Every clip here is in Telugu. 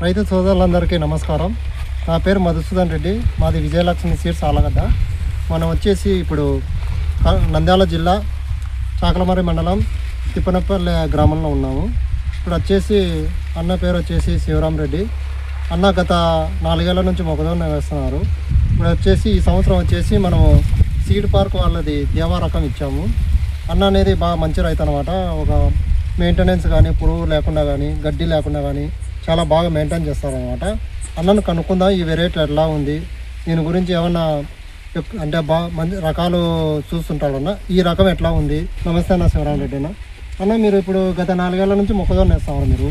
రైతు సోదరులందరికీ నమస్కారం. నా పేరు మధుసూదన్ రెడ్డి, మాది విజయలక్ష్మి సీడ్స్ ఆలగడ్డ. మనం వచ్చేసి ఇప్పుడు నంద్యాల జిల్లా చాకలమర్రి మండలం తిప్పనపల్లి గ్రామంలో ఉన్నాము. ఇప్పుడు వచ్చేసి అన్న పేరు వచ్చేసి శివరాం రెడ్డి. అన్న గత 4 ఏళ్ల నుంచి మొక్కజొన్న వేస్తున్నారు. ఇప్పుడు వచ్చేసి ఈ సంవత్సరం వచ్చేసి మనము సీడ్ పార్క్ వాళ్ళది దేవా రకం ఇచ్చాము. అన్న అనేది బాగా మంచి రైతు అనమాట. ఒక మెయింటెనెన్స్ కానీ, పురుగు లేకుండా కానీ, గడ్డి లేకుండా కానీ చాలా బాగా మెయింటైన్ చేస్తారనమాట. అన్నను కనుక్కుందాం ఈ వెరైటీ ఎట్లా ఉంది, దీని గురించి ఏమన్నా అంటే మంచి రకాలు చూస్తుంటాడన్న, ఈ రకం ఎట్లా ఉంది. నమస్తే అన్న శివరాం రెడ్డి అన్న. అన్న మీరు ఇప్పుడు గత 4 ఏళ్ల నుంచి మొక్కజొన్న వేస్తామన్నారు.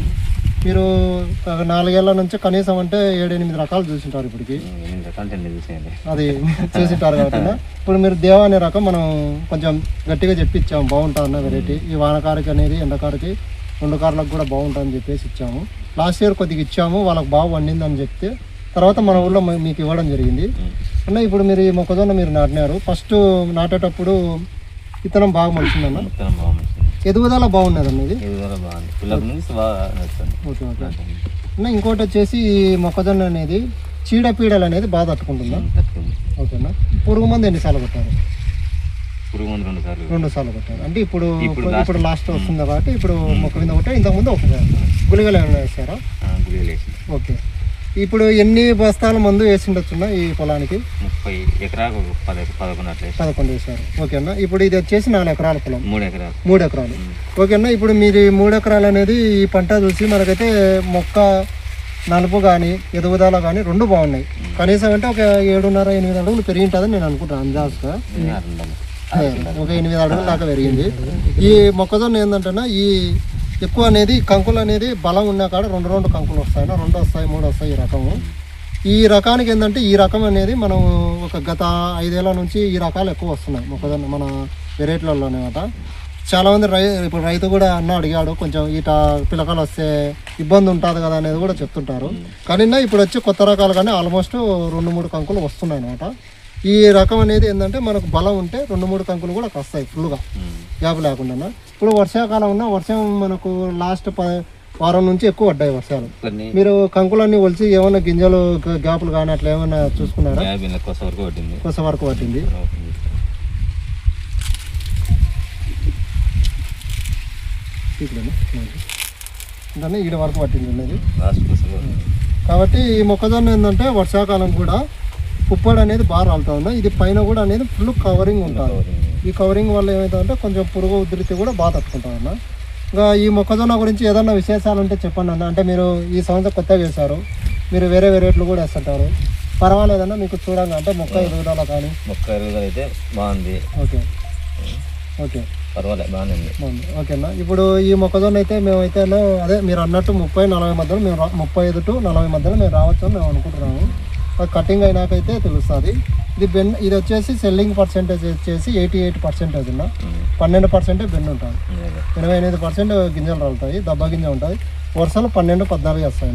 మీరు 4 ఏళ్ల నుంచి కనీసం అంటే 7-8 రకాలు చూసింటారు. ఇప్పటికి అది చూసింటారు కాబట్టి ఇప్పుడు మీరు దేవా అనే రకం మనం కొంచెం గట్టిగా చెప్పిచ్చాము, బాగుంటుంది అన్న వెరైటీ. ఈ వానకారికి అనేది ఎండకారికి 2 కార్లకు కూడా బాగుంటుందని చెప్పేసి ఇచ్చాము. లాస్ట్ ఇయర్ కొద్దిగా ఇచ్చాము, వాళ్ళకి బాగా వండిందని చెప్తే తర్వాత మన ఊళ్ళో మీకు ఇవ్వడం జరిగింది అన్న. ఇప్పుడు మీరు ఈ మొక్కజొన్న మీరు నాటినారు. ఫస్ట్ నాటేటప్పుడు విత్తనం బాగా మంచిందన్న, ఎదుగుదల బాగున్నది అన్నది. ఓకే ఓకే అన్న. ఇంకోటి వచ్చేసి ఈ మొక్కజొన్న అనేది చీడపీడలు అనేది బాగా తట్టుకుంటుందా? ఓకేనా. పురుగు మందు ఎన్నిసార్లు కొట్టారు? పురుగు మందు 2 సార్లు కొట్టారు. అంటే ఇప్పుడు లాస్ట్ వస్తుంది కాబట్టి ఇప్పుడు మొక్క మీద ఒకటే, ఇంతకుముందు ఒకసారి గుళికలు ఏమైనా వేస్తారా? ఓకే. ఇప్పుడు ఎన్ని బస్తాల మందు వేసిండొచ్చున్నా ఈ పొలానికి? 30 ఎకరాలు 11 వేసారు. ఓకేనా. ఇప్పుడు ఇది వచ్చేసి 4 ఎకరాల పొలం. 3 ఎకరాలు. ఓకేనా. ఇప్పుడు మీరు 3 ఎకరాలు అనేది ఈ పంట చూసి మనకైతే మొక్క నలుపు కానీ ఎదుగుదల కానీ 2 బాగున్నాయి. కనీసం అంటే ఒక 7.5-8 అడుగులు పెరిగి ఉంటుందని నేను అనుకుంటాను అందాజుగా. ఒక 8 అడుగుల దాకా పెరిగింది. ఈ మొక్కజొన్న ఏంటంటే ఈ ఎక్కువ అనేది కంకులు అనేది బలం ఉన్న కాడ 2 కంకులు వస్తాయి, 2 వస్తాయి, 3 వస్తాయి ఈ రకము. ఈ రకానికి ఏంటంటే ఈ రకం అనేది మనం ఒక గత 5 ఏళ్ల నుంచి ఈ రకాలు ఎక్కువ వస్తున్నాయి మొక్కజొన్న మన వెరైటీలలో అనమాట. చాలామంది ఇప్పుడు రైతు కూడా అన్న అడిగాడు, కొంచెం ఈట పిలకలు వస్తే ఇబ్బంది ఉంటుంది కదా అనేది కూడా చెప్తుంటారు. కానీ ఇప్పుడు వచ్చి కొత్త రకాలు కానీ ఆల్మోస్ట్ 2-3 కంకులు వస్తున్నాయి అనమాట. ఈ రకం అనేది ఏంటంటే మనకు బలం ఉంటే 2-3 కంకులు కూడా వస్తాయి ఫుల్గా, గ్యాప్ లేకుండా. ఇప్పుడు వర్షాకాలం ఉన్న వర్షం మనకు లాస్ట్ వారం నుంచి ఎక్కువ పడ్డాయి వర్షాలు. మీరు కంకులన్నీ ఒలిచి ఏమైనా గింజలు గ్యాపులు కానీ అట్లా ఏమైనా చూసుకున్నారా? కొస వరకు పట్టింది. అంటే ఈడ వరకు పట్టింది ఉన్నది. కాబట్టి ఈ మొక్కజొన్న ఏంటంటే వర్షాకాలం కూడా పుప్పడు అనేది బాగా రాలుతుంది. ఇది పైన కూడా అనేది ఫుల్ కవరింగ్ ఉంటుంది. ఈ కవరింగ్ వల్ల ఏమవుతుందంటే కొంచెం పురుగు ఉధృతి కూడా బాగా తట్టుకుంటుంది అన్న. ఇంకా ఈ మొక్కజొన్న గురించి ఏదన్నా విశేషాలు ఉంటే చెప్పండి అన్న. అంటే మీరు ఈ సంవత్సరం కొత్తగా వేశారు, మీరు వేరే వెరైటీలు కూడా వేస్తుంటారు, పర్వాలేదన్నా మీకు చూడంగా అంటే మొక్క ఎదుగుదల కానీ? మొక్క ఎదుగుదల అయితే బాగుంది. ఓకే ఓకే పర్వాలేదు, బాగుంది. ఓకేనా. ఇప్పుడు ఈ మొక్కజొన్న అయితే మేమైతే అదే మీరు అన్నట్టు 30-40 మధ్యలో మేము 35-40 మధ్యలో మేము రావచ్చు అని మేము అనుకుంటున్నాము. కటింగ్ అయినాకైతే తెలుస్తుంది. ఇది వచ్చేసి సెల్లింగ్ పర్సెంటేజ్ వచ్చేసి 88% ఉన్న 12% బెండ్ ఉంటుంది. 88% గింజలు రాలుతాయి, దెబ్బ గింజ ఉంటుంది. వరుసలు 12-14 వస్తాయి,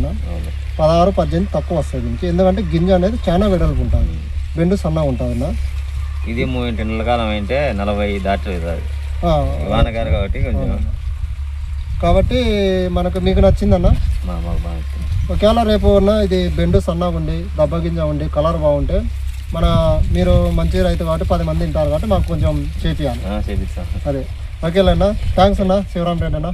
16-18 తక్కువ వస్తాయి దీనికి. ఎందుకంటే గింజ అనేది చాలా వెడల్పు ఉంటుంది, బెండు సన్నగా ఉంటుంది అన్న. ఇది 3 నెలల కాలం అంటే 40 దాటలేదు వానగారు కాబట్టి కొంచెం. కాబట్టి మీకు నచ్చిందన్న. ఒకవేళ రేపు ఇది బెండు సన్నగా ఉండి దెబ్బ గింజ ఉండి కలర్ బాగుంటే మీరు మంచి రైతు కాబట్టి 10 మంది తింటారు కాబట్టి మాకు కొంచెం చేపియాలి. అదే ఓకేలేనా. థ్యాంక్స్ అన్న శివరాం రెడ్డి అన్న.